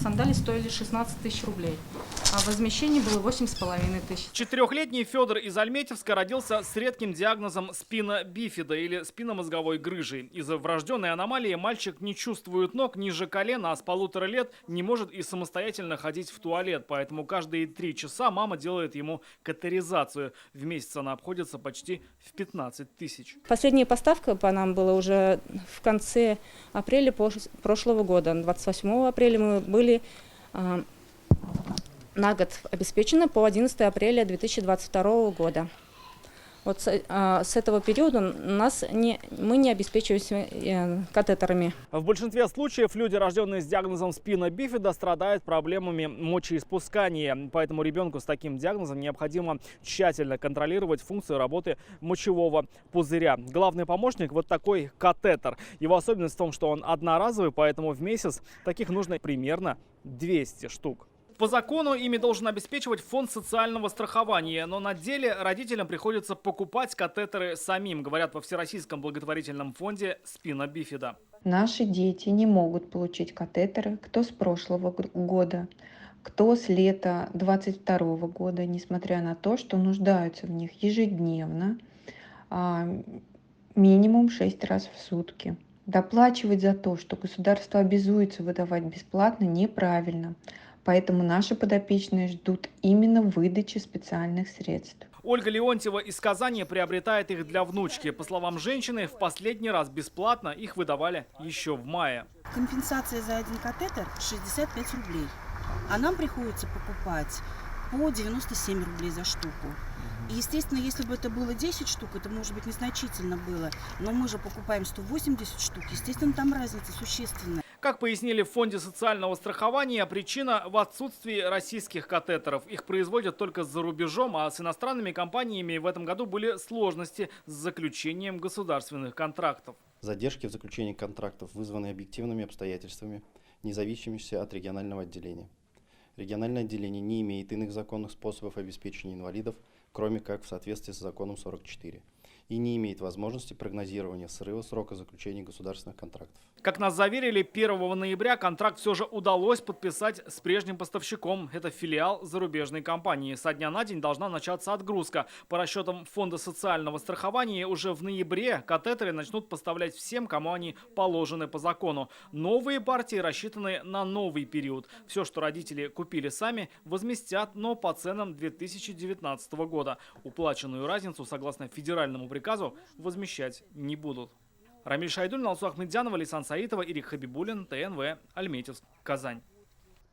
сандали стоили 16 тысяч рублей, а возмещение было 8,5 тысяч. Четырехлетний Федор из Альметьевска родился с редким диагнозом спина бифида или спинномозговой грыжи. Из-за врожденной аномалии мальчик не чувствует ног ниже колена, а с 1,5 лет не может и самостоятельно ходить в туалет. Поэтому каждые 3 часа мама делает ему катетеризацию. В месяц она обходится почти в 15 тысяч. Последняя поставка по нам была уже в конце апреля прошлого года. 28 апреля мы были на год обеспечены по 11 апреля 2022 года. Вот с этого периода мы не обеспечиваемся катетерами. В большинстве случаев люди, рожденные с диагнозом спина бифида, страдают проблемами мочеиспускания. Поэтому ребенку с таким диагнозом необходимо тщательно контролировать функцию работы мочевого пузыря. Главный помощник — вот такой катетер. Его особенность в том, что он одноразовый, поэтому в месяц таких нужно примерно 200 штук. По закону ими должен обеспечивать фонд социального страхования, но на деле родителям приходится покупать катетеры самим, говорят во Всероссийском благотворительном фонде спина бифида. Наши дети не могут получить катетеры, кто с прошлого года, кто с лета 2022 года, несмотря на то, что нуждаются в них ежедневно, минимум 6 раз в сутки. Доплачивать за то, что государство обязуется выдавать бесплатно, неправильно. Поэтому наши подопечные ждут именно выдачи специальных средств. Ольга Леонтьева из Казани приобретает их для внучки. По словам женщины, в последний раз бесплатно их выдавали еще в мае. Компенсация за один катетер 65 рублей. А нам приходится покупать по 97 рублей за штуку. И, естественно, если бы это было 10 штук, это, может быть, незначительно было. Но мы же покупаем 180 штук. Естественно, там разница существенная. Как пояснили в фонде социального страхования, причина в отсутствии российских катетеров. Их производят только за рубежом, а с иностранными компаниями в этом году были сложности с заключением государственных контрактов. Задержки в заключении контрактов вызваны объективными обстоятельствами, не зависимыми от регионального отделения. Региональное отделение не имеет иных законных способов обеспечения инвалидов, кроме как в соответствии с законом 44. И не имеет возможности прогнозирования срыва срока заключения государственных контрактов. Как нас заверили, 1 ноября контракт все же удалось подписать с прежним поставщиком. Это филиал зарубежной компании. Со дня на день должна начаться отгрузка. По расчетам фонда социального страхования, уже в ноябре катетеры начнут поставлять всем, кому они положены по закону. Новые партии рассчитаны на новый период. Все, что родители купили сами, возместят, но по ценам 2019 года. Уплаченную разницу, согласно федеральному приказу, возмещать не будут. Рамиль Шайдуллин, Алсу Ахмедзянова, Лейсан Саитова, Ирик Хабибуллин, ТНВ, Альметьевск, Казань.